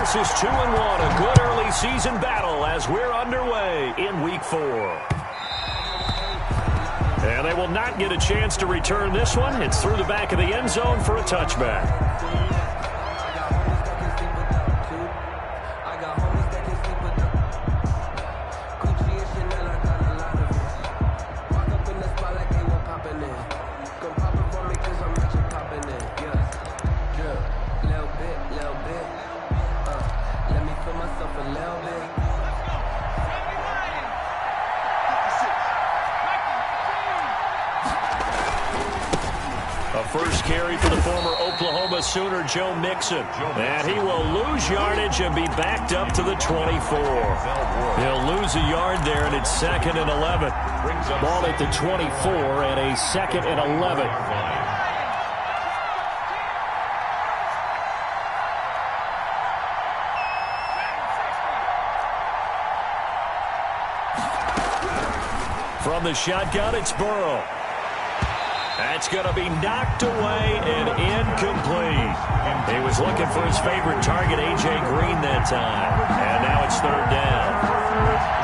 versus 2-1. A good early season battle as we're underway in Week 4. And they will not get a chance to return this one. It's through the back of the end zone for a touchback. First carry for the former Oklahoma Sooner, Joe Mixon. And he will lose yardage and be backed up to the 24. He'll lose a yard there, and it's 2nd and 11. Ball at the 24 and a 2nd and 11. From the shotgun, it's Burrow. That's going to be knocked away and incomplete. He was looking for his favorite target, A.J. Green, that time. And now it's 3rd down.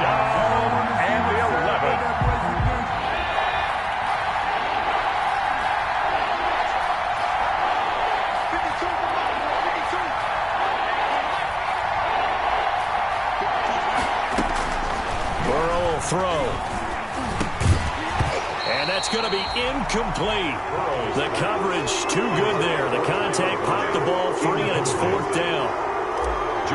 Down and the 11. Burrow will throw. And that's going to be incomplete. The coverage too good there. The contact popped the ball free, and it's 4th down.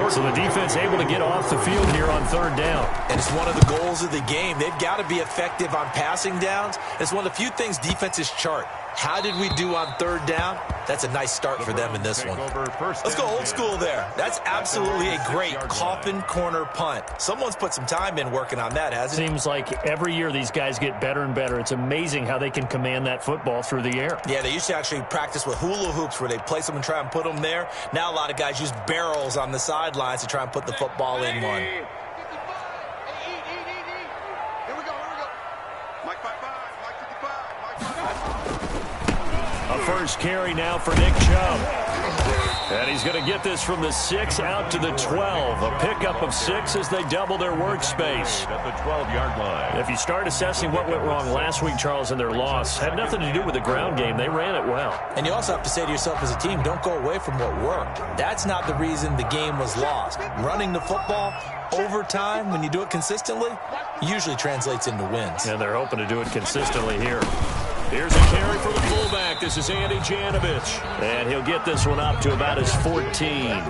So the defense able to get off the field here on 3rd down. And it's one of the goals of the game. They've got to be effective on passing downs. It's one of the few things defenses chart. How did we do on 3rd down? That's a nice start for them in this one. Let's go old school there. That's absolutely a great coffin corner punt. Someone's put some time in working on that, hasn't it? Seems like every year these guys get better and better. It's amazing how they can command that football through the air. Yeah, they used to actually practice with hula hoops where they place them and try and put them there. Now a lot of guys use barrels on the sidelines to try and put the football in one. A first carry now for Nick Chubb. And he's going to get this from the 6 out to the 12. A pickup of 6 as they double their workspace. At the 12-yard line. If you start assessing what went wrong last week, Charles, in their loss, had nothing to do with the ground game. They ran it well. And you also have to say to yourself as a team, don't go away from what worked. That's not the reason the game was lost. Running the football over time, when you do it consistently, usually translates into wins. And they're hoping to do it consistently here. Here's a carry for the fullback. This is Andy Janovich. And he'll get this one up to about his 14.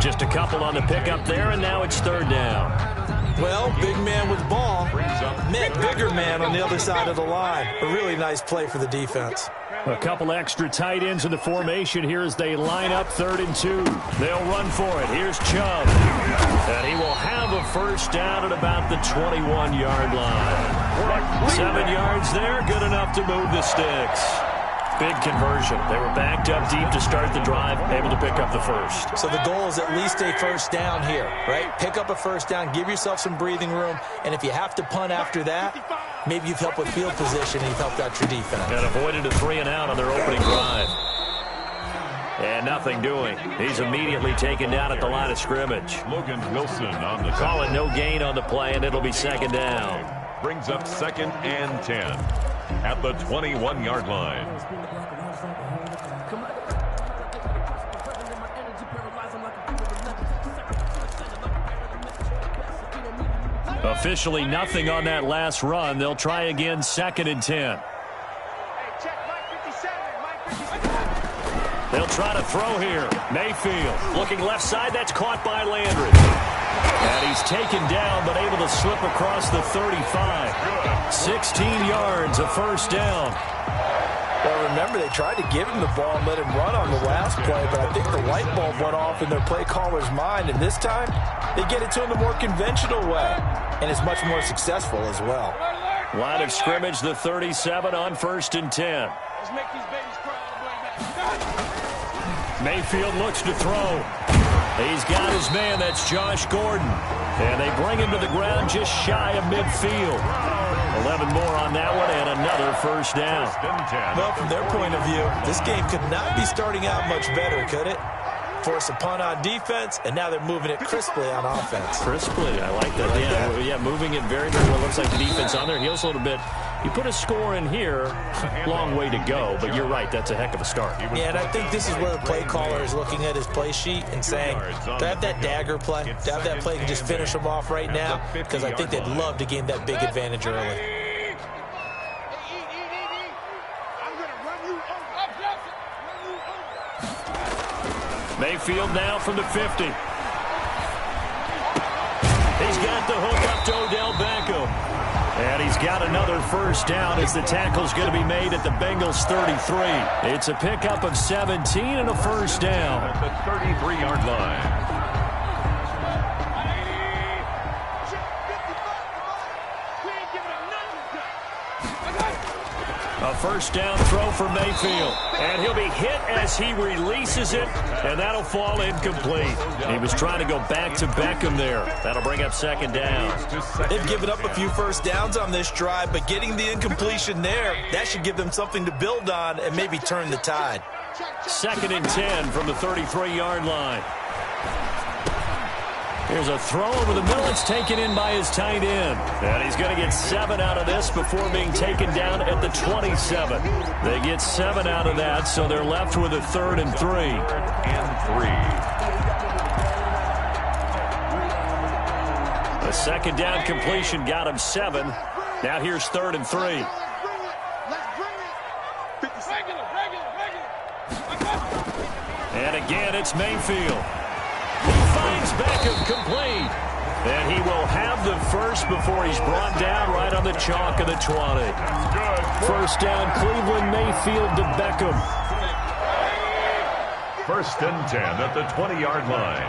Just a couple on the pickup there, and now it's 3rd down. Well, big man with the ball meant bigger man on the other side of the line. A really nice play for the defense. A couple extra tight ends in the formation here as they line up 3rd and 2. They'll run for it. Here's Chubb. And he will have a first down at about the 21-yard line. 7 yards there, good enough to move the sticks. Big conversion. They were backed up deep to start the drive, able to pick up the first. So the goal is at least a first down here, right? Pick up a first down, give yourself some breathing room, and if you have to punt after that, maybe you've helped with field position and you've helped out your defense. And avoided a 3-and-out on their opening drive. And nothing doing. He's immediately taken down at the line of scrimmage. Logan Wilson on the Call it no gain on the play, and it'll be 2nd down. Brings up 2nd and 10 at the 21-yard line. Officially nothing on that last run. They'll try again, 2nd and 10. They'll try to throw here. Mayfield looking left side. That's caught by Landry. And he's taken down but able to slip across the 35. 16 yards, a first down. Well, remember, they tried to give him the ball and let him run on the last play, but I think the light bulb went off in their play caller's mind, and this time they get it to him the more conventional way, and it's much more successful as well. Line of scrimmage, the 37 on 1st and 10. Mayfield looks to throw. He's got his man. That's Josh Gordon. And they bring him to the ground just shy of midfield. 11 more on that one and another first down. Well, from their point of view, this game could not be starting out much better, could it? force a punt on defense, and now they're moving it crisply on offense. Crisply, I like that. Yeah, moving it very, very well. Looks like the defense on there heals a little bit. You put a score in here, long way to go, but you're right, that's a heck of a start. Yeah, and I think this is where the play caller is looking at his play sheet and saying, do I have that dagger play? Do I have that play and just finish them off right now? Because I think they'd love to gain that big advantage early. Mayfield now from the 50. He's got the hook up to Odell Beckham. And he's got another first down as the tackle's going to be made at the Bengals 33. It's a pickup of 17 and a first down. At the 33-yard line. A first down throw for Mayfield. And he'll be hit as he releases it, and that'll fall incomplete. He was trying to go back to Beckham there. That'll bring up second down. They've given up a few first downs on this drive, but getting the incompletion there, that should give them something to build on and maybe turn the tide. 2nd and 10 from the 33-yard line. Here's a throw over the middle. It's taken in by his tight end. And he's going to get 7 out of this before being taken down at the 27. They get 7 out of that, so they're left with a 3rd and 3. 3rd and 3. A second down completion got him 7. Now here's 3rd and 3. And again, it's Mayfield. Finds Beckham complete. And he will have the first before he's brought down right on the chalk of the 20. First down, Cleveland, Mayfield to Beckham. 1st and 10 at the 20-yard line.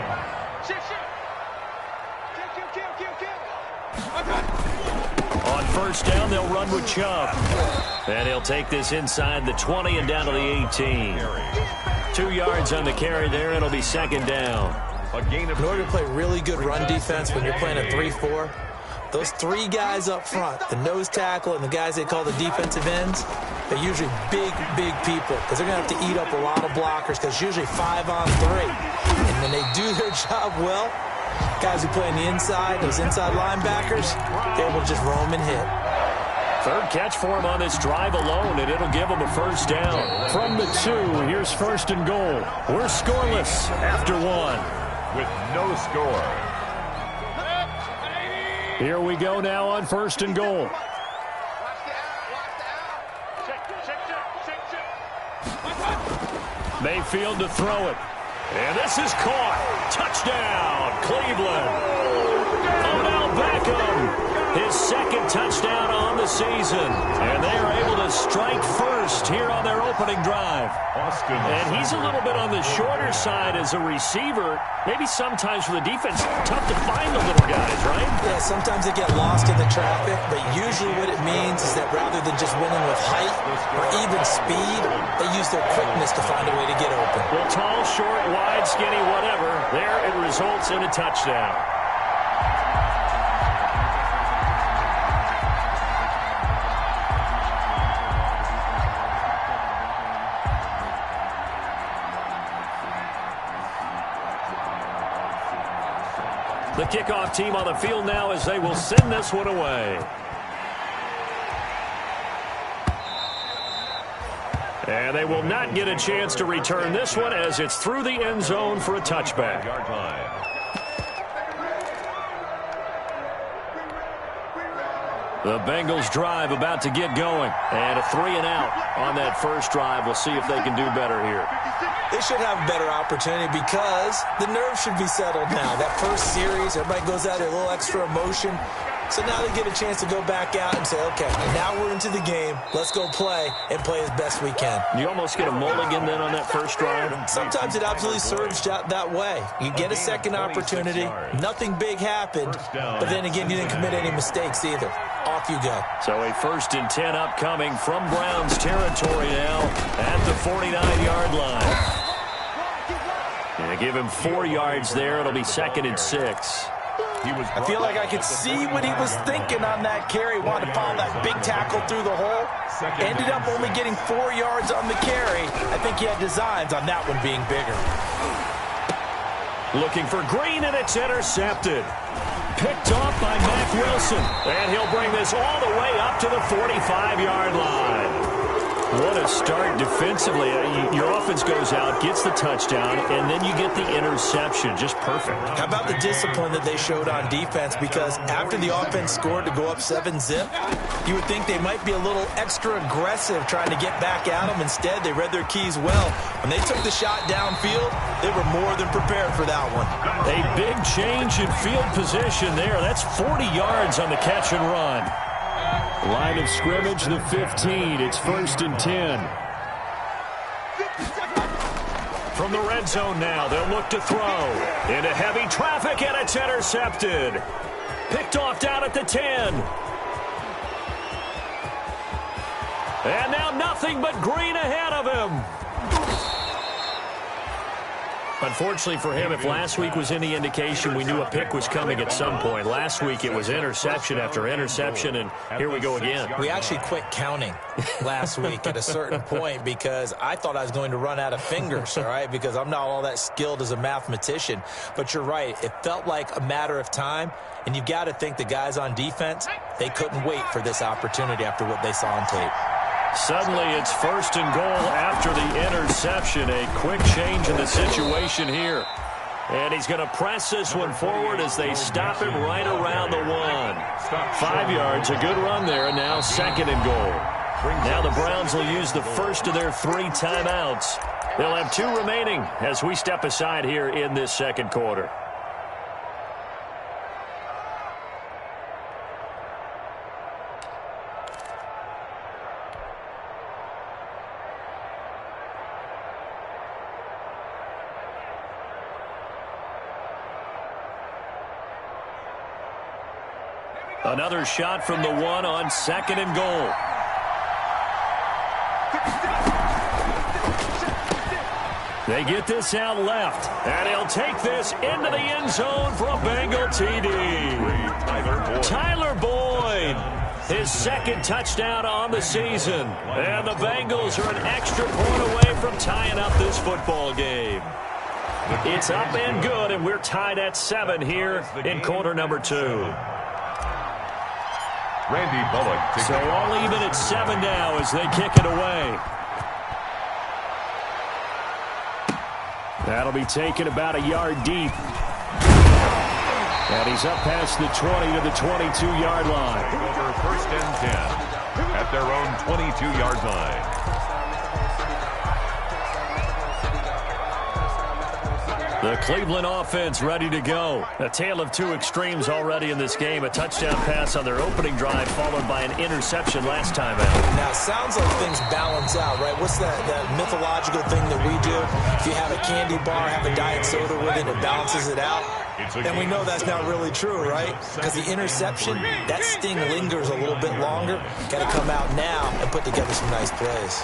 On first down, they'll run with Chubb. And he'll take this inside the 20 and down to the 18. 2 yards on the carry there. It'll be second down. In order to play really good run defense when you're playing a 3-4, those 3 guys up front, the nose tackle and the guys they call the defensive ends, they're usually big, big people because they're going to have to eat up a lot of blockers because usually 5 on 3. And when they do their job well, guys who play on the inside, those inside linebackers, they're able to just roam and hit. 3rd catch for him on this drive alone, and it'll give him a first down. From the 2, here's 1st and goal. We're scoreless after 1. With no score. Here we go now on 1st and goal. Mayfield to throw it. And this is caught. Touchdown, Cleveland. Odell Beckham, his 2nd touchdown on the season. And they are able to strike first here on their opening drive. And he's a little bit on the shorter side as a receiver. Maybe sometimes for the defense, tough to find the little guys, right? Yeah, sometimes they get lost in the traffic, but usually what it means is that rather than just winning with height or even speed, they use their quickness to find a way to get open. Well, tall, short, wide, skinny, whatever, there it results in a touchdown. The kickoff team on the field now as they will send this one away. And they will not get a chance to return this one as it's through the end zone for a touchback. The Bengals drive about to get going. And a 3-and-out on that first drive. We'll see if they can do better here. They should have a better opportunity because the nerves should be settled now. That first series, everybody goes out there, a little extra emotion. So now they get a chance to go back out and say, okay, now we're into the game. Let's go play and play as best we can. You almost get a mulligan then on that first drive? Sometimes it absolutely serves that way. You get a second opportunity. Nothing big happened. But then again, you didn't commit any mistakes either. Off you go. So a 1st and 10 upcoming from Browns territory now at the 49-yard line. And give him 4 yards there. It'll be 2nd and 6. I feel like I could see what he was thinking on that carry. Wanted to follow that big tackle through the hole. Ended up only getting 4 yards on the carry. I think he had designs on that one being bigger. Looking for Green, and it's intercepted. Picked off by Mack Wilson. And he'll bring this all the way up to the 45-yard line. What a start defensively. Your offense goes out, gets the touchdown, and then you get the interception. Just perfect. How about the discipline that they showed on defense? Because after the offense scored to go up 7-zip, you would think they might be a little extra aggressive trying to get back at them. Instead, they read their keys well. When they took the shot downfield, they were more than prepared for that one. A big change in field position there. That's 40 yards on the catch and run. Line of scrimmage, the 15. It's 1st and 10. From the red zone now, they'll look to throw. Into heavy traffic, and it's intercepted. Picked off down at the 10. And now nothing but Green ahead of him. Unfortunately for him, if last week was any indication, we knew a pick was coming at some point. Last week it was interception after interception, and here we go again. We actually quit counting last week at a certain point because I thought I was going to run out of fingers, all right, because I'm not all that skilled as a mathematician. But you're right. It felt like a matter of time, and you've got to think the guys on defense, they couldn't wait for this opportunity after what they saw on tape. Suddenly it's 1st and goal after the interception. A quick change in the situation here. And he's going to press this one forward as they stop him right around the 1. 5 yards, a good run there, and now 2nd and goal. Now the Browns will use the first of their 3 timeouts. They'll have 2 remaining as we step aside here in this second quarter. Another shot from the 1 on 2nd and goal. They get this out left, and he'll take this into the end zone for a Bengal TD. Tyler Boyd, his 2nd touchdown on the season. And the Bengals are an extra point away from tying up this football game. It's up and good, and we're tied at 7 here in quarter number 2. Randy Bullock. So all even at 7 now as they kick it away. That'll be taken about a yard deep. And he's up past the 20 to the 22-yard line. Over 1st and 10 at their own 22-yard line. The Cleveland offense ready to go. A tale of 2 extremes already in this game. A touchdown pass on their opening drive followed by an interception last time out. Now, it sounds like things balance out, right? What's that mythological thing that we do? If you have a candy bar, have a diet soda with it, it balances it out. And we know that's not really true, right? Because the interception, that sting lingers a little bit longer. Got to come out now and put together some nice plays.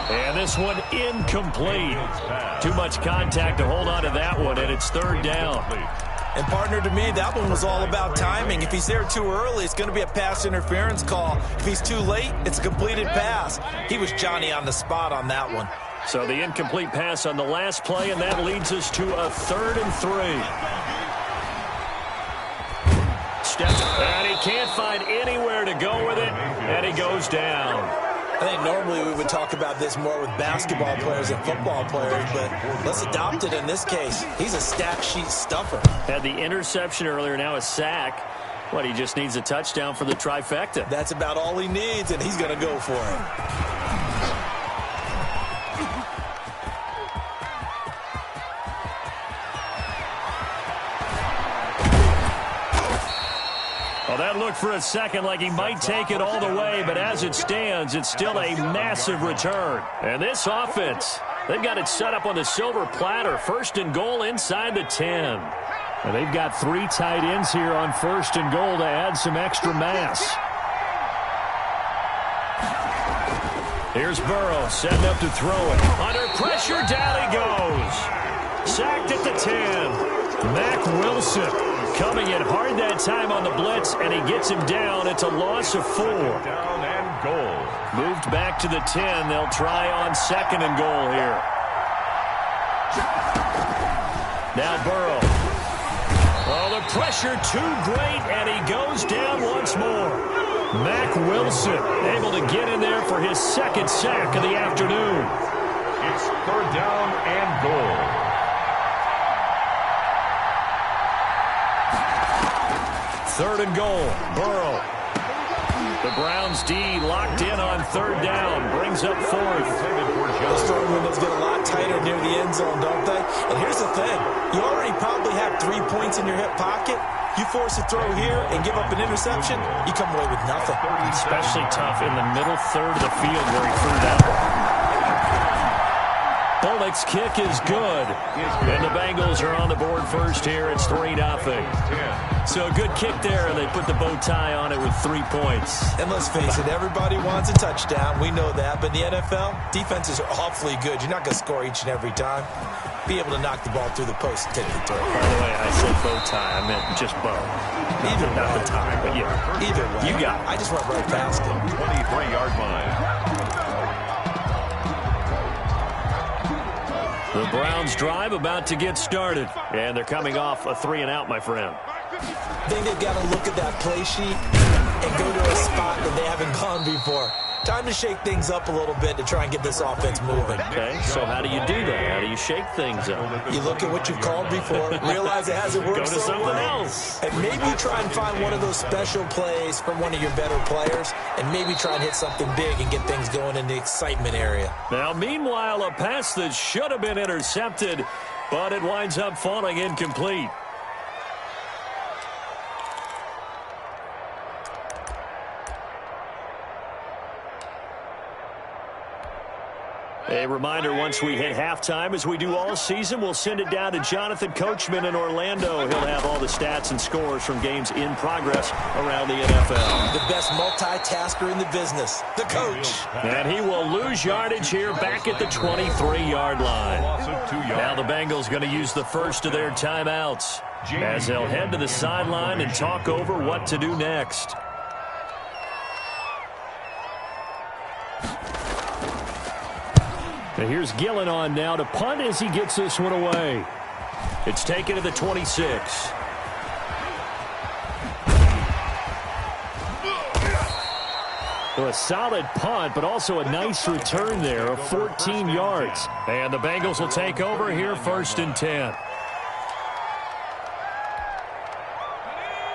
And this one incomplete. Too much contact to hold on to that one, and it's 3rd down. And, partner, to me, that one was all about timing. If he's there too early, it's going to be a pass interference call. If he's too late, it's a completed pass. He was Johnny on the spot on that one. So the incomplete pass on the last play, and that leads us to a 3rd and 3. Steps, and he can't find anywhere to go with it, and he goes down. I think normally we would talk about this more with basketball players and football players, but let's adopt it in this case. He's a stat sheet stuffer. Had the interception earlier, now a sack. What, he just needs a touchdown for the trifecta. That's about all he needs, and he's going to go for it. Well, that looked for a second like he might take it all the way, but as it stands, it's still a massive return. And this offense, they've got it set up on the silver platter. 1st and goal inside the 10. And they've got 3 tight ends here on 1st and goal to add some extra mass. Here's Burrow setting up to throw it. Under pressure, down he goes. Sacked at the 10. Mack Wilson coming in hard that time on the blitz, and he gets him down. It's a loss of 4. Down and goal. Moved back to the 10. They'll try on 2nd and goal here. Now Burrow. Oh, the pressure too great, and he goes down once more. Mack Wilson able to get in there for his second sack of the afternoon. It's third down and goal. Third and goal. Burrow. The Browns D locked in on third down. Brings up fourth. Those throwing windows get a lot tighter near the end zone, don't they? And here's the thing. You already probably have 3 points in your hip pocket. You force a throw here and give up an interception, you come away with nothing. Especially tough in the middle third of the field where he threw that one. Bullock's kick is good. And the Bengals are on the board first here. It's 3-0. So a good kick there, and they put the bow tie on it with 3 points. And let's face it, everybody wants a touchdown. We know that. But in the NFL, defenses are awfully good. You're not going to score each and every time. Be able to knock the ball through the post and take the throw. By the way, I said bow tie. I meant just bow. Either way. Not the tie, but yeah. Either way. You got it. I just went right past him. 23-yard line. The Browns drive about to get started. And they're coming off a 3-and-out, my friend. I think they've got to look at that play sheet and go to a spot that they haven't gone before. Time to shake things up a little bit to try and get this offense moving. Okay, so how do you do that? How do you shake things up? You look at what you've called before, realize it hasn't worked Go to so something well, else. and maybe try and find one of those special plays from one of your better players, and maybe try and hit something big and get things going in the excitement area. Now, meanwhile, a pass that should have been intercepted, but it winds up falling incomplete. A reminder, once we hit halftime, as we do all season, we'll send it down to Jonathan Coachman in Orlando. He'll have all the stats and scores from games in progress around the NFL. The best multitasker in the business, the coach. And he will lose yardage here back at the 23-yard line. Now the Bengals going to use the first of their timeouts as they'll head to the sideline and talk over what to do next. Now here's Gillen on now to punt as he gets this one away. It's taken to the 26. So a solid punt, but also a nice return there of 14 yards. And the Bengals will take over here first and 10.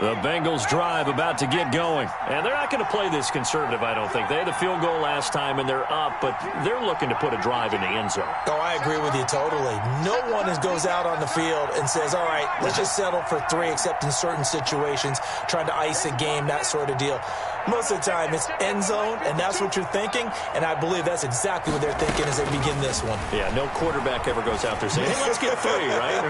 The Bengals drive about to get going. And they're not going to play this conservative, I don't think. They had the field goal last time, and they're up, but they're looking to put a drive in the end zone. Oh, I agree with you totally. No one goes out on the field and says, all right, let's just settle for 3, except in certain situations, trying to ice a game, that sort of deal. Most of the time, it's end zone, and that's what you're thinking, and I believe that's exactly what they're thinking as they begin this one. Yeah, no quarterback ever goes out there saying, hey, let's get 3, right?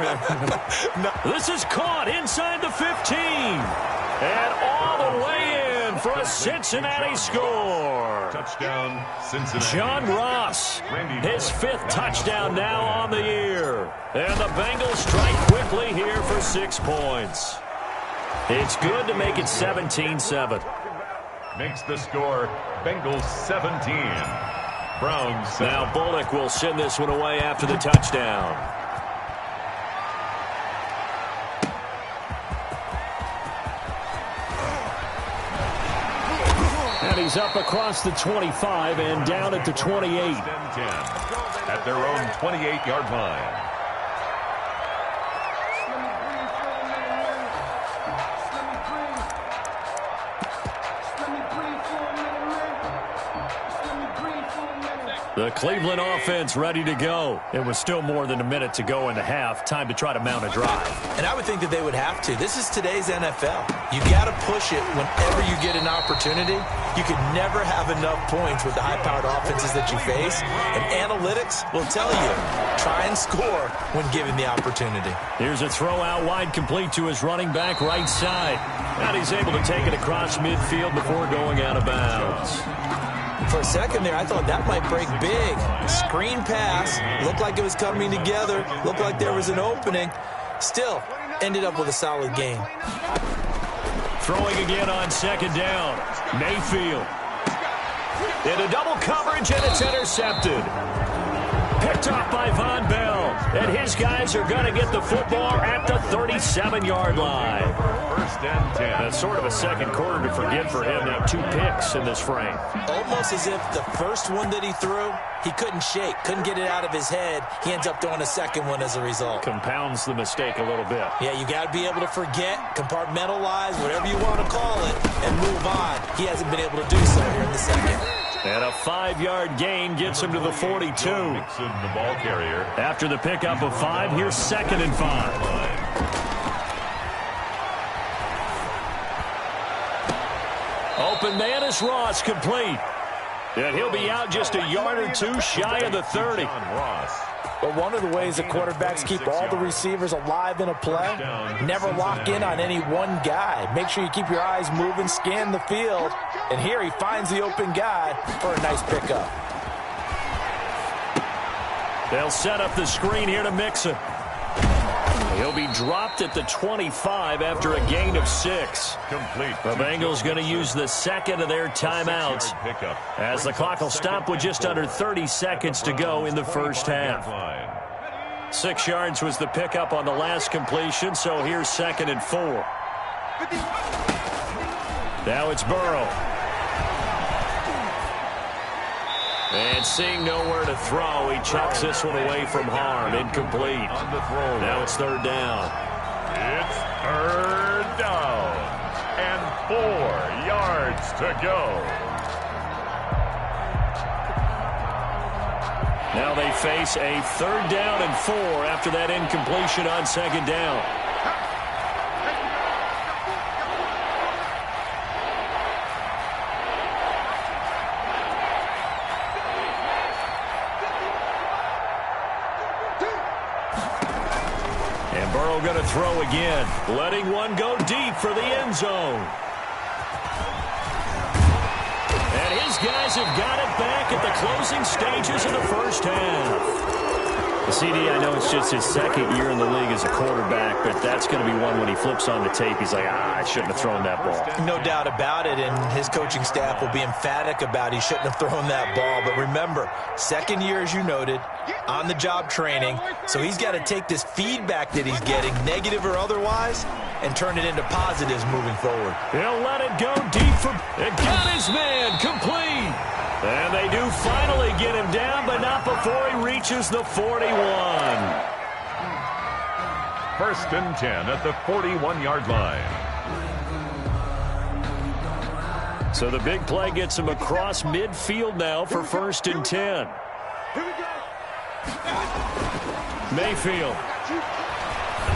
No. This is caught inside the 15. And all the way in for a Cincinnati score. Touchdown, Cincinnati. John Ross, his 5th touchdown now on the year. And the Bengals strike quickly here for 6 points. It's good to make it 17-7. Makes the score Bengals 17. Browns 7. Now Bullock will send this one away after the touchdown. And he's up across the 25 and down at the 28. At their own 28-yard line. The Cleveland offense ready to go. It was still more than a minute to go in the half. Time to try to mount a drive. And I would think that they would have to. This is today's NFL. You got to push it whenever you get an opportunity. You can never have enough points with the high-powered offenses that you face. And analytics will tell you, try and score when given the opportunity. Here's a throw out wide, complete to his running back right side. And he's able to take it across midfield before going out of bounds. For a second there, I thought that might break big. Screen pass. Looked like it was coming together. Looked like there was an opening. Still, ended up with a solid game. Throwing again on second down. Mayfield. Into double coverage, and it's intercepted. Picked off by Von Bell. And his guys are going to get the football at the 37-yard line. First and 10. That's sort of a second quarter to forget for him. Now 2 picks in this frame. Almost as if the first one that he threw, he couldn't shake, couldn't get it out of his head. He ends up throwing a second one as a result. Compounds the mistake a little bit. Yeah, you got to be able to forget, compartmentalize, whatever you want to call it, and move on. He hasn't been able to do so here in the second. And a 5-yard gain gets him to the 42. Mixon, the ball carrier. After the pickup of 5, here's 2nd and 5. Open man is Ross, complete. And he'll be out just a yard or 2 shy of the 30. But one of the ways that quarterbacks keep all the receivers alive in a play, never lock in on any one guy. Make sure you keep your eyes moving, scan the field. And here he finds the open guy for a nice pickup. They'll set up the screen here to Mixon. He'll be dropped at the 25 after a gain of 6. Complete. The Bengals going to use the second of their timeouts as the clock will stop with just under 30 seconds to go in the first half. 6 yards was the pickup on the last completion, so here's 2nd and 4. Now it's Burrow. And seeing nowhere to throw, he chucks this one away from harm. Incomplete. Now it's 3rd down. It's 3rd down. And 4 yards to go. Now they face a 3rd down and 4 after that incompletion on 2nd down. Going to throw again, letting one go deep for the end zone. And his guys have got it back at the closing stages of the first half. CD, I know it's just his 2nd year in the league as a quarterback, but that's going to be one when he flips on the tape, he's like, I shouldn't have thrown that ball. No doubt about it, and his coaching staff will be emphatic about he shouldn't have thrown that ball. But remember, 2nd year, as you noted, on-the-job training, so he's got to take this feedback that he's getting, negative or otherwise, and turn it into positives moving forward. He'll let it go deep for... It got his man, complete. And they do finally get him down, but not before he reaches the 41. 1st and 10 at the 41-yard line. So the big play gets him across midfield now for 1st and 10. Mayfield.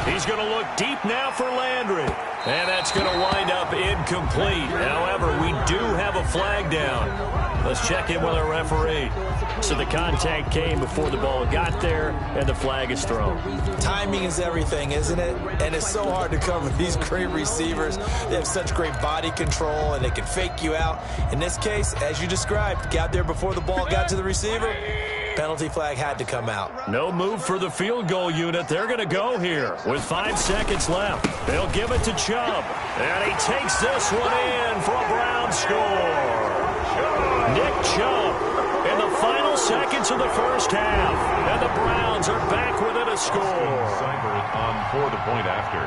He's going to look deep now for Landry. And that's going to wind up incomplete. However, we do have a flag down. Let's check in with our referee. So the contact came before the ball got there, and the flag is thrown. Timing is everything, isn't it? And it's so hard to cover these great receivers. They have such great body control, and they can fake you out. In this case, as you described, got there before the ball got to the receiver. Penalty flag had to come out. No move for the field goal unit. They're going to go here with 5 seconds left. They'll give it to Chubb. And he takes this one in for a Brown score. Nick Chubb in the final seconds of the first half. And the Browns are back within a score. On for the point after.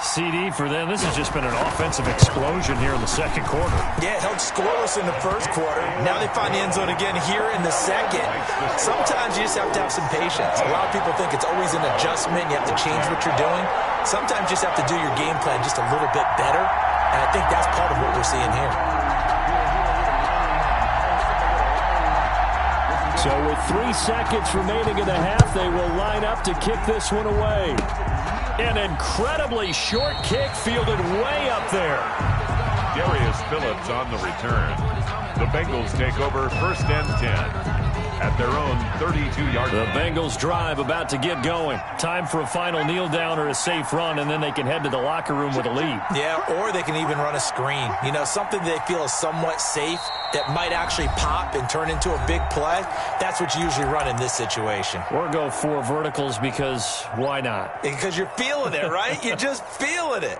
CD for them, this has just been an offensive explosion here in the second quarter. Yeah, it held scoreless in the first quarter. Now they find the end zone again here in the second. Sometimes you just have to have some patience. A lot of people think it's always an adjustment. You have to change what you're doing. Sometimes you just have to do your game plan just a little bit better. And I think that's part of what we're seeing here. So with 3 seconds remaining in the half, they will line up to kick this one away. An incredibly short kick fielded way up there. Darius Phillips on the return. The Bengals take over 1st and 10 at their own 32-yard line. The Bengals drive about to get going. Time for a final kneel down or a safe run, and then they can head to the locker room with a lead. Yeah, or they can even run a screen. You know, something they feel is somewhat safe that might actually pop and turn into a big play. That's what you usually run in this situation. Or go 4 verticals because why not? Because you're feeling it, right? You're just feeling it.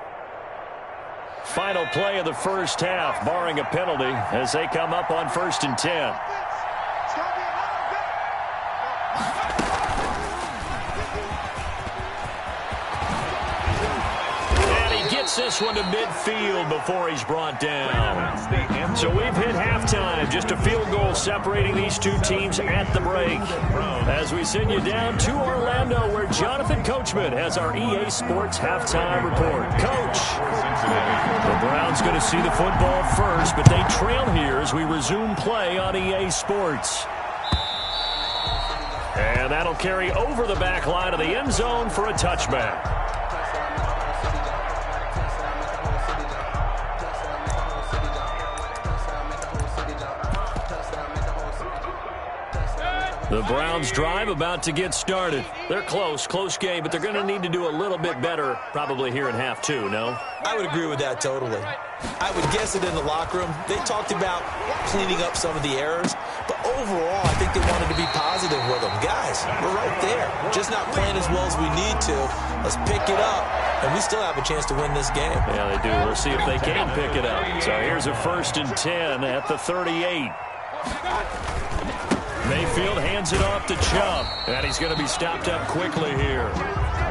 Final play of the first half, barring a penalty, as they come up on 1st and 10. Gets this one to midfield before he's brought down. So we've hit halftime. Just a field goal separating these two teams at the break. As we send you down to Orlando, where Jonathan Coachman has our EA Sports halftime report. Coach, the Browns going to see the football first, but they trail here as we resume play on EA Sports. And that'll carry over the back line of the end zone for a touchback. The Browns drive about to get started. They're close game, but they're going to need to do a little bit better probably here in half two, no? I would agree with that totally. I would guess it in the locker room. They talked about cleaning up some of the errors, but overall, I think they wanted to be positive with them. Guys, we're right there. Just not playing as well as we need to. Let's pick it up, and we still have a chance to win this game. Yeah, they do. We'll see if they can pick it up. So here's a 1st and 10 at the 38. Mayfield hands it off to Chubb, and he's going to be stopped up quickly here.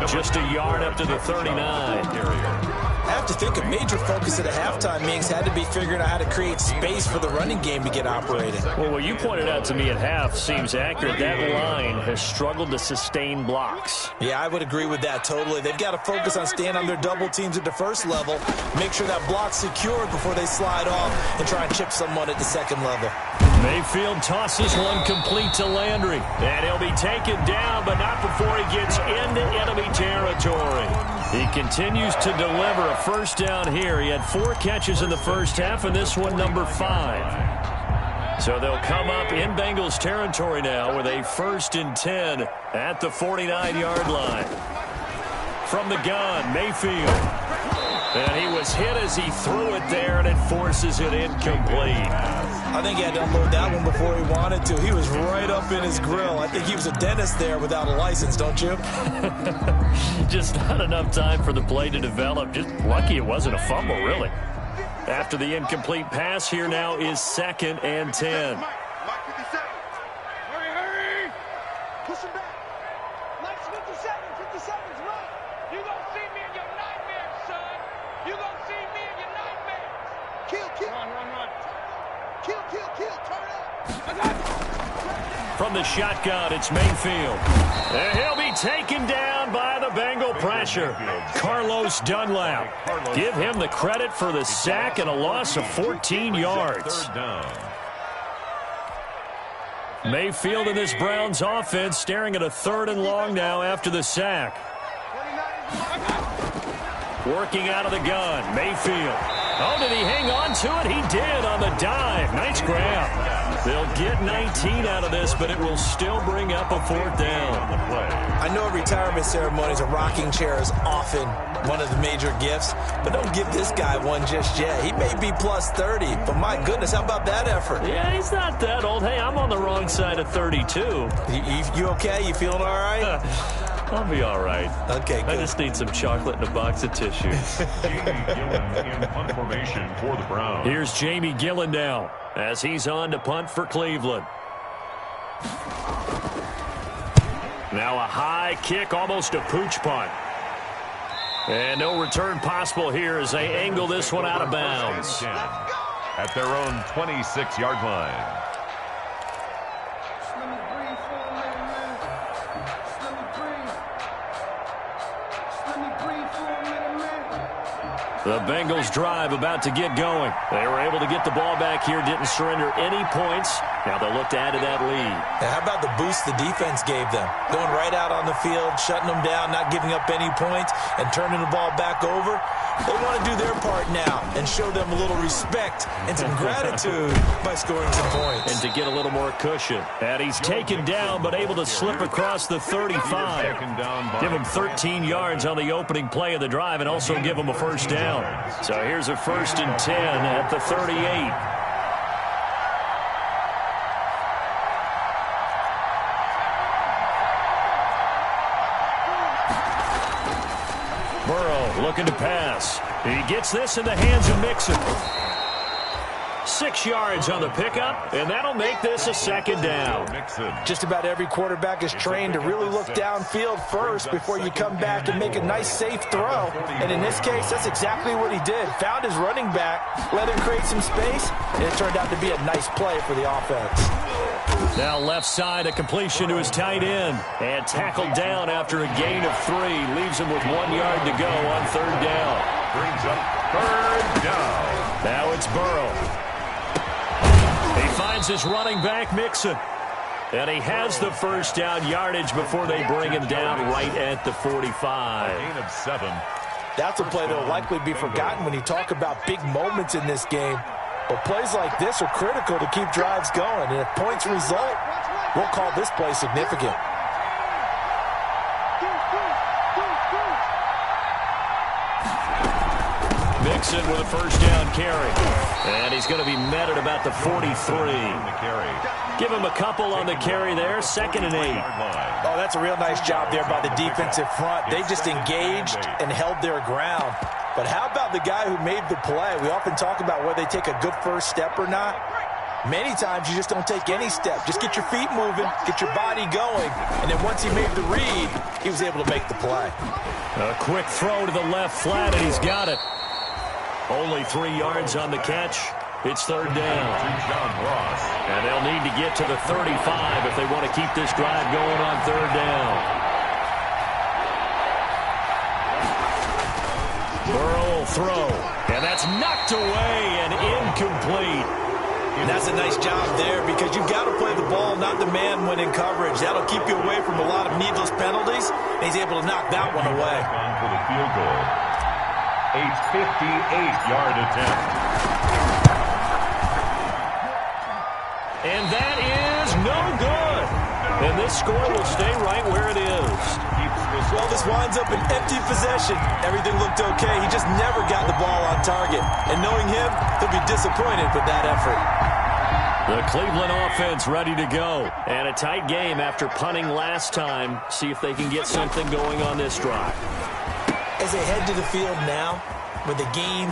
Just a yard up to the 39. I have to think a major focus at a halftime, Mings, had to be figuring out how to create space for the running game to get operating. Well, what you pointed out to me at half seems accurate. That line has struggled to sustain blocks. Yeah, I would agree with that totally. They've got to focus on staying on their double teams at the first level, make sure that block's secured before they slide off and try and chip someone at the second level. Mayfield tosses one complete to Landry. And he'll be taken down, but not before he gets into enemy territory. He continues to deliver a first down here. He had 4 catches in the first half, and this one number 5. So they'll come up in Bengals territory now with a 1st and 10 at the 49-yard line. From the gun, Mayfield. And he was hit as he threw it there, and it forces it incomplete. I think he had to unload that one before he wanted to. He was right up in his grill. I think he was a dentist there without a license, don't you? Just not enough time for the play to develop. Just lucky it wasn't a fumble, really. After the incomplete pass, here now is 2nd and 10. Hurry! Push him back. Mike's 57, 57's right. You gonna see me in your nightmares, son. You gonna see me in your nightmares. Kill. Run. Kill. Turn up. From the shotgun, it's Mayfield. And he'll be taken down by the Bengal pressure. Carlos Dunlap. Give him the credit for the sack and a loss of 14 yards. Mayfield in this Browns offense staring at a 3rd and long now after the sack. Working out of the gun, Mayfield. Oh, did he hang on to it? He did on the dive. Nice grab. They'll get 19 out of this, but it will still bring up a 4th down. I know at retirement ceremonies, a rocking chair is often one of the major gifts, but don't give this guy one just yet. He may be plus 30, but my goodness, how about that effort? Yeah, he's not that old. Hey, I'm on the wrong side of 32. You okay? You feeling all right? I'll be all right. Okay, good. I just need some chocolate and a box of tissues. Jamie Gillen in punt formation for the Browns. Here's Jamie Gillen now as he's on to punt for Cleveland. Now a high kick, almost a pooch punt. And no return possible here as they angle this one out of bounds. At their own 26-yard line. The Bengals drive about to get going. They were able to get the ball back here, didn't surrender any points. Now they'll look to add to that lead. And how about the boost the defense gave them? Going right out on the field, shutting them down, not giving up any points, and turning the ball back over. They want to do their part now and show them a little respect and some gratitude by scoring some points. And to get a little more cushion. And he's taken down but able to slip across the 35. Give him 13 yards on the opening play of the drive and also give him a first down. So here's a 1st and 10 at the 38. Looking to pass. He gets this in the hands of Mixon. 6 yards on the pickup, and that'll make this a second down. Just about every quarterback is trained to really look downfield first before you come back and make a nice, safe throw. And in this case, that's exactly what he did. Found his running back, let him create some space, and it turned out to be a nice play for the offense. Now left side, a completion to his tight end. And tackled down after a gain of 3. Leaves him with 1 yard to go on third down. Brings up third down. Now it's Burrow. He finds his running back, Mixon. And he has the first down yardage before they bring him down right at the 45. A gain of 7. That's a play that will likely be forgotten when you talk about big moments in this game. But plays like this are critical to keep drives going. And if points result, we'll call this play significant. Mixon with a first down carry. And he's going to be met at about the 43. Give him a couple on the carry there. 2nd and 8. Oh, that's a real nice job there by the defensive front. They just engaged and held their ground. But how about the guy who made the play? We often talk about whether they take a good first step or not. Many times you just don't take any step. Just get your feet moving, get your body going. And then once he made the read, he was able to make the play. A quick throw to the left flat, and he's got it. Only 3 yards on the catch. It's third down. And they'll need to get to the 35 if they want to keep this drive going on third down. Burrow will throw. And that's knocked away and incomplete. And that's a nice job there because you've got to play the ball, not the man when in coverage. That'll keep you away from a lot of needless penalties. And he's able to knock that one away. For the field goal. A 58-yard attempt. And that is no good. And this score will stay right where it is. Well, this winds up an empty possession. Everything looked okay. He just never got the ball on target. And knowing him, he'll be disappointed with that effort. The Cleveland offense ready to go. And a tight game after punting last time. See if they can get something going on this drive. As they head to the field now, with the game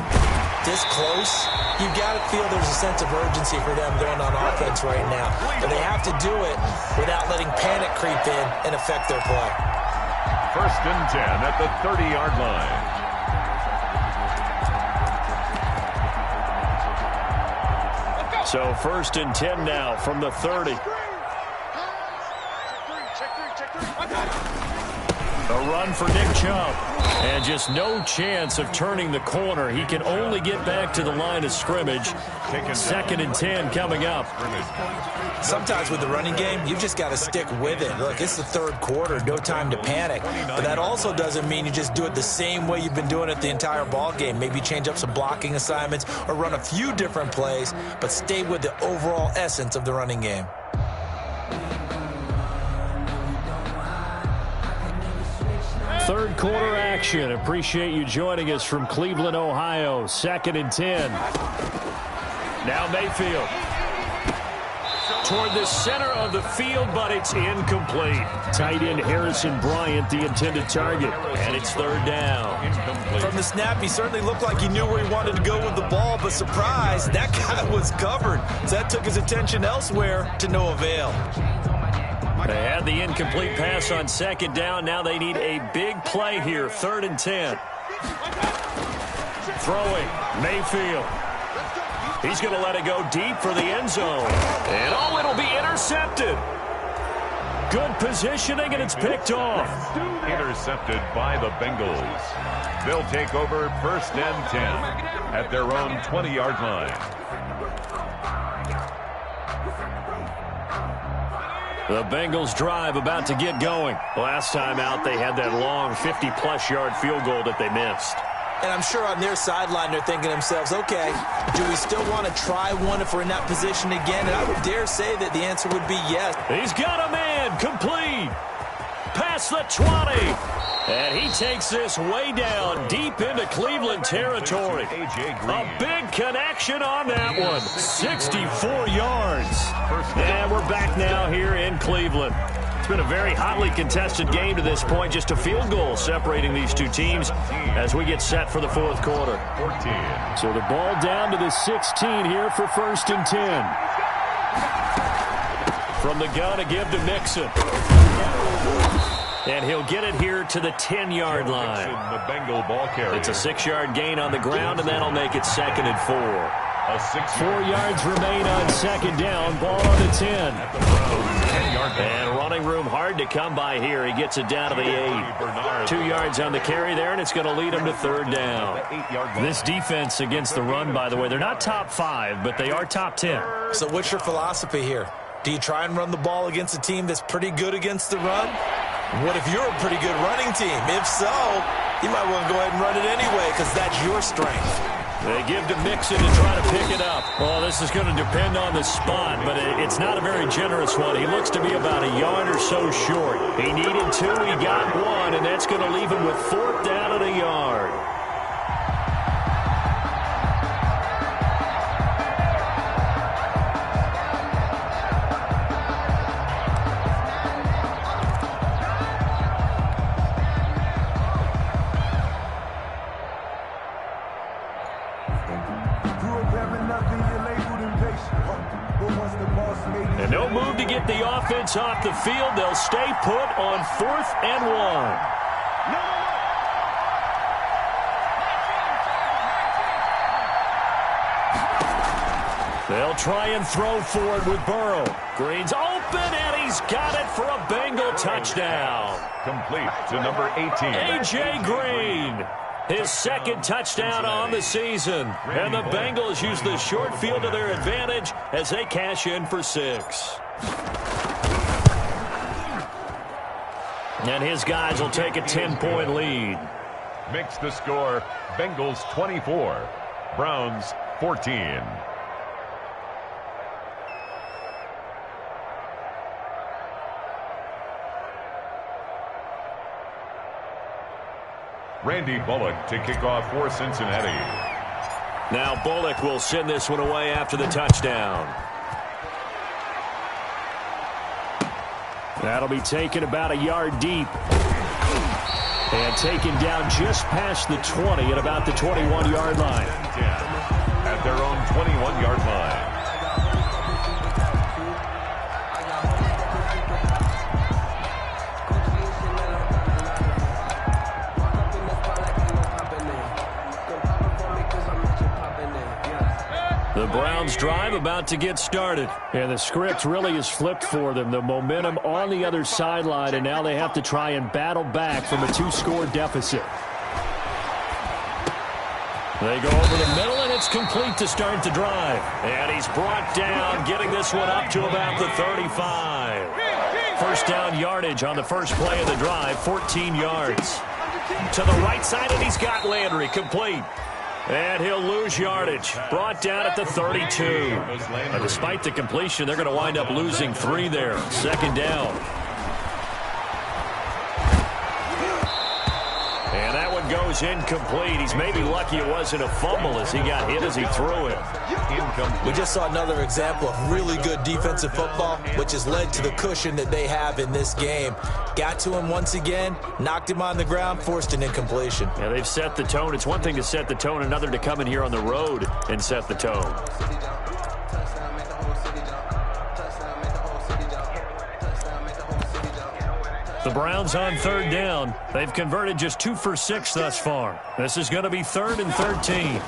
this close, you've got to feel there's a sense of urgency for them going on offense right now. But they have to do it without letting panic creep in and affect their play. 1st and 10 at the 30-yard line. So 1st and 10 now from the 30. A run for Nick Chubb. And just no chance of turning the corner. He can only get back to the line of scrimmage. 2nd and 10 coming up. Sometimes with the running game, you've just got to stick with it. Look, it's the 3rd quarter, no time to panic. But that also doesn't mean you just do it the same way you've been doing it the entire ball game. Maybe change up some blocking assignments or run a few different plays, but stay with the overall essence of the running game. Third quarter action. Appreciate you joining us from Cleveland, Ohio. 2nd and 10. Now Mayfield. Toward the center of the field, but it's incomplete. Tight end Harrison Bryant, the intended target. And it's third down. From the snap, he certainly looked like he knew where he wanted to go with the ball, but surprise, that guy was covered. So that took his attention elsewhere to no avail. They had the incomplete pass on 2nd down. Now they need a big play here. 3rd and 10. Throwing. Mayfield. He's going to let it go deep for the end zone. And oh, it'll be intercepted. Good positioning, and it's picked off. Intercepted by the Bengals. They'll take over 1st and 10 at their own 20-yard line. The Bengals drive about to get going. Last time out, they had that long 50-plus yard field goal that they missed. And I'm sure on their sideline they're thinking to themselves, okay, do we still want to try one if we're in that position again? And I would dare say that the answer would be yes. He's got a man complete. Past the 20. And he takes this way down deep into Cleveland territory. A big connection on that one. 64 yards. And we're back now here in Cleveland. It's been a very hotly contested game to this point. Just a field goal separating these two teams as we get set for the fourth quarter. 14. So the ball down to the 16 here for 1st and 10. From the gun, a give to Mixon. And he'll get it here to the 10-yard line. The Bengal ball carrier. It's a 6-yard gain on the ground, and that'll make it 2nd and 4. 4 yards remain on 2nd down. Ball on the 10. And running room hard to come by here. He gets it down to the 8. 2 yards on the carry there, and it's going to lead him to 3rd down. This defense against the run, by the way, they're not top 5, but they are top 10. So what's your philosophy here? Do you try and run the ball against a team that's pretty good against the run? What if you're a pretty good running team? If so, you might want to go ahead and run it anyway because that's your strength. They give to Mixon to try to pick it up. Well, this is going to depend on the spot, but it's not a very generous one. He looks to be about a yard or so short. He needed 2, he got 1, and that's going to leave him with 4th down and a yard. And no move to get the offense off the field. They'll stay put on 4th and 1. They'll try and throw for it with Burrow. Green's open, and he's got it for a Bengal touchdown. Complete to number 18. A.J. Green. His 2nd touchdown on the season. And the Bengals use the short field to their advantage as they cash in for 6. And his guys will take a 10-point lead. Makes the score Bengals 24, Browns 14. Randy Bullock to kick off for Cincinnati. Now Bullock will send this one away after the touchdown. That'll be taken about a yard deep. And taken down just past the 20 at about the 21-yard line. At their own 21-yard line. The Browns drive about to get started. And the script really is flipped for them. The momentum on the other sideline, and now they have to try and battle back from a 2-score deficit. They go over the middle, and it's complete to start the drive. And he's brought down, getting this one up to about the 35. 1st down yardage on the first play of the drive, 14 yards. To the right side, and he's got Landry complete. And he'll lose yardage. Brought down at the 32. Despite the completion, they're going to wind up losing 3 there. 2nd down. And that one goes incomplete. He's maybe lucky it wasn't a fumble as he got hit as he threw it. We just saw another example of really good defensive football, which has led to the cushion that they have in this game. Got to him once again, knocked him on the ground, forced an incompletion. Yeah, they've set the tone. It's one thing to set the tone, another to come in here on the road and set the tone. The Browns on 3rd down. They've converted just 2 for 6 thus far. This is going to be 3rd and 13.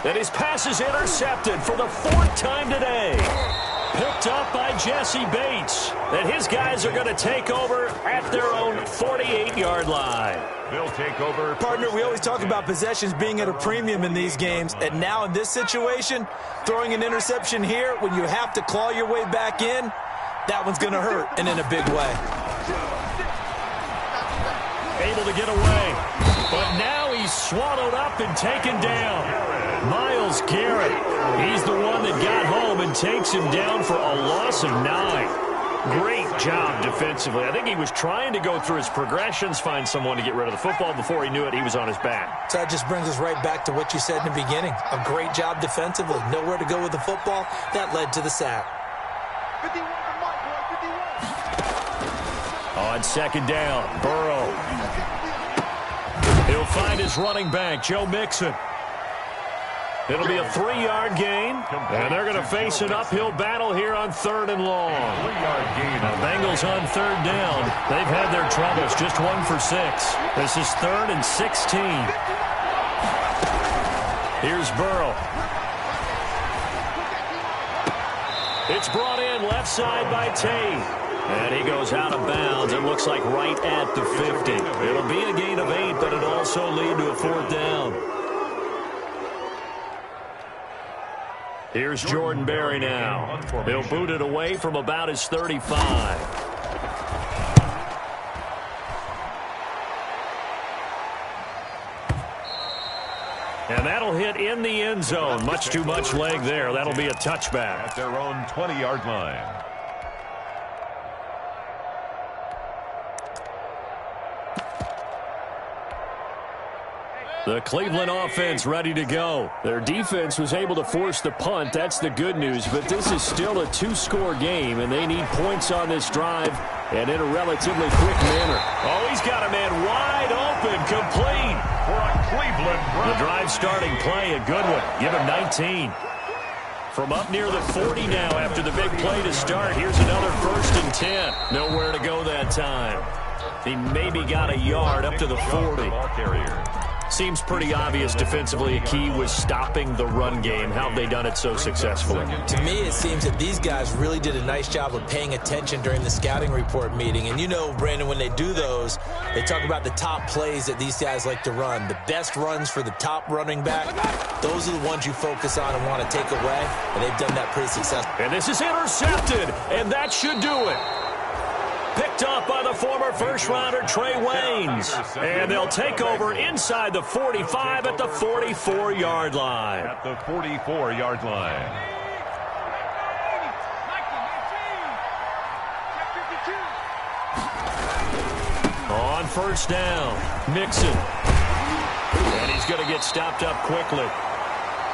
And his pass is intercepted for the 4th time today. Picked up by Jesse Bates. And his guys are going to take over at their own 48-yard line. They'll take over. Partner, we always talk about possessions being at a premium in these games. And now in this situation, throwing an interception here when you have to claw your way back in, that one's going to hurt, and in a big way. Able to get away. But now he's swallowed up and taken down. Myles Garrett. He's the one that got home and takes him down for a loss of 9. Great job defensively. I think he was trying to go through his progressions, find someone to get rid of the football. Before he knew it, he was on his back. So that just brings us right back to what you said in the beginning. A great job defensively. Nowhere to go with the football. That led to the sack. 51 for Mike, boy, 51. On second down, Burrow. He'll find his running back, Joe Mixon. It'll be a 3-yard gain, and they're going to face an uphill battle here on 3rd and long. The Bengals on 3rd down. They've had their troubles, just 1 for 6. This is 3rd and 16. Here's Burrow. It's brought in left side by Tate. And he goes out of bounds. It looks like right at the 50. It'll be a gain of 8, but it'll also lead to a 4th down. Here's Jordan Berry now. He'll boot it away from about his 35. And that'll hit in the end zone. Much too much leg there. That'll be a touchback. At their own 20-yard line. The Cleveland offense ready to go. Their defense was able to force the punt. That's the good news. But this is still a 2-score game, and they need points on this drive and in a relatively quick manner. Oh, he's got a man wide open, complete. For a Cleveland run. The drive starting play, a good one. Give him 19. From up near the 40 now after the big play to start. Here's another 1st and 10. Nowhere to go that time. He maybe got a yard up to the 40. Seems pretty obvious defensively a key was stopping the run game. How have they done it so successfully? To me, it seems that these guys really did a nice job of paying attention during the scouting report meeting. And you know, Brandon, when they do those, they talk about the top plays that these guys like to run. The best runs for the top running back, those are the ones you focus on and want to take away. And they've done that pretty successfully. And this is intercepted, and that should do it. Picked off by the former first-rounder Trey Waynes. And they'll take over inside the 45 at the 44-yard line. At the 44-yard line. On 1st down, Mixon. And he's going to get stopped up quickly.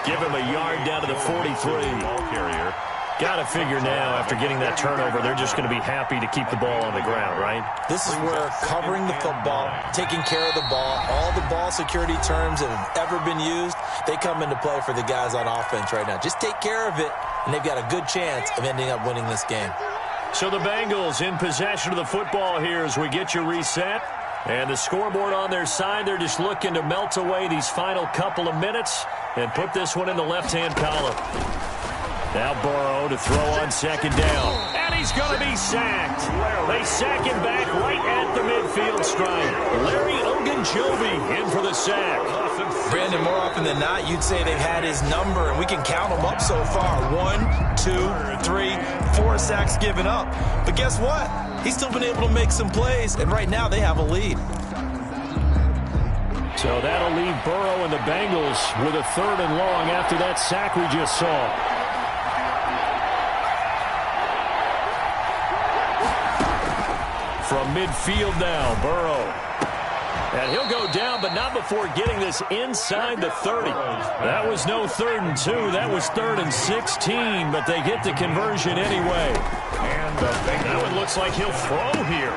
Give him a yard down to the 43. Ball carrier. Got to figure now, after getting that turnover, they're just going to be happy to keep the ball on the ground, right? This is where covering the football, taking care of the ball, all the ball security terms that have ever been used, they come into play for the guys on offense right now. Just take care of it, and they've got a good chance of ending up winning this game. So the Bengals in possession of the football here as we get you reset. And the scoreboard on their side, they're just looking to melt away these final couple of minutes and put this one in the left-hand column. Now Burrow to throw on 2nd down. And he's going to be sacked. They sack him back right at the midfield stripe. Larry Ogunjobi in for the sack. Brandon, more often than not, you'd say they've had his number, and we can count them up so far. 1, 2, 3, 4 sacks given up. But guess what? He's still been able to make some plays, and right now they have a lead. So that'll leave Burrow and the Bengals with a 3rd and long after that sack we just saw. From midfield now, Burrow. And he'll go down, but not before getting this inside the 30. That was no 3rd and 2. That was 3rd and 16, but they get the conversion anyway. And now it looks like he'll throw here.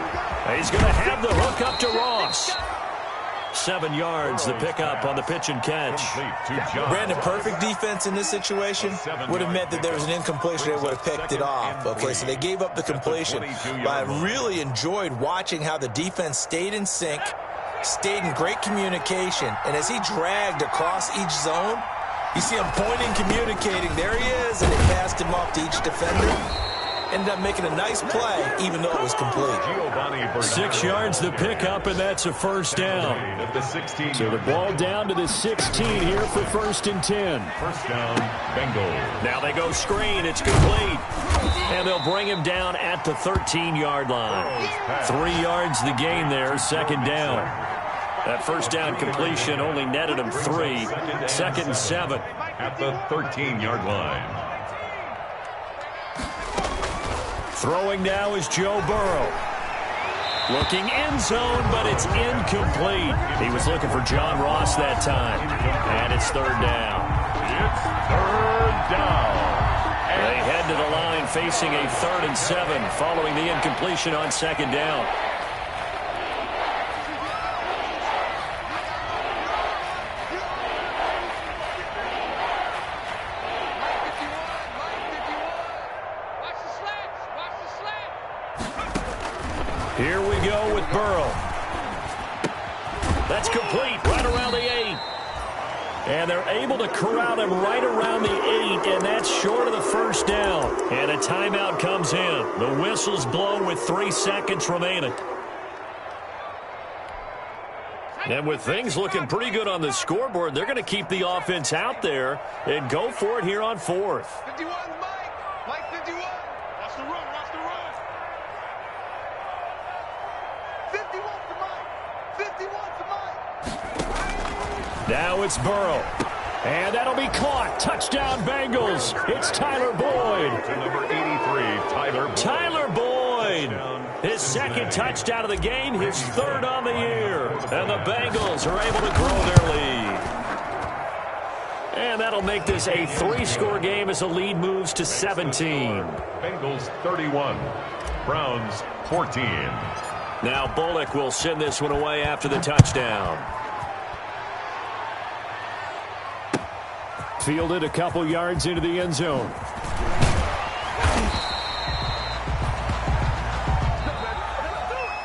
He's going to have the hook up to Ross. 7 yards, the pickup on the pitch and catch. Brandon, perfect defense in this situation would have meant that there was an incompletion. They would have picked it off. Okay, so they gave up the completion. But I really enjoyed watching how the defense stayed in sync, stayed in great communication, and as he dragged across each zone, you see him pointing, communicating. There he is, and they passed him off to each defender. Ended up making a nice play, even though it was complete. 6 yards the pickup, and that's a 1st down. So the ball down to the 16 here for 1st and 10. 1st down, Bengals. Now they go screen. It's complete. And they'll bring him down at the 13-yard line. 3 yards the gain there, 2nd down. That 1st down completion only netted him 3. 2nd and 7. At the 13-yard line. Throwing now is Joe Burrow. Looking end zone, but it's incomplete. He was looking for John Ross that time. And it's third down. It's third down. They head to the line facing a 3rd and 7 following the incompletion on second down. Here we go with Burrow. That's complete right around the 8. And they're able to corral him right around the 8, and that's short of the first down. And a timeout comes in. The whistle's blown with 3 seconds remaining. And with things looking pretty good on the scoreboard, they're going to keep the offense out there and go for it here on 4th. 51, Mike 51. Watch the run, watch the run. 51 to Mike. 51 to Mike. Now it's Burrow. And that'll be caught. Touchdown, Bengals. It's Tyler Boyd. To number 83, Tyler Boyd. Tyler Boyd. His second touchdown of the game, his 3rd on the year. And the Bengals are able to grow their lead. And that'll make this a 3-score game as the lead moves to 17. Bengals 31, Browns 14. Now Bullock will send this one away after the touchdown. Fielded a couple yards into the end zone.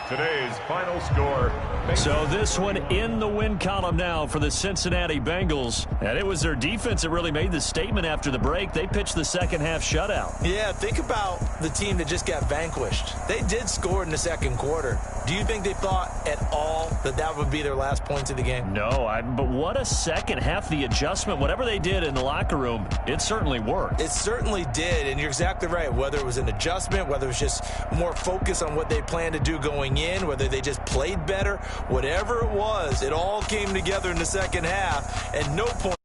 Today's final score. So this one in the win column now for the Cincinnati Bengals. And it was their defense that really made the statement after the break. They pitched the second half shutout. Yeah, think about the team that just got vanquished. They did score in the second quarter. Do you think they thought at all that that would be their last points of the game? No, but what a second half. The adjustment, whatever they did in the locker room, it certainly worked. It certainly did, and you're exactly right. Whether it was an adjustment, whether it was just more focus on what they planned to do going in, whether they just played better, whatever it was, it all came together in the second half, and no point.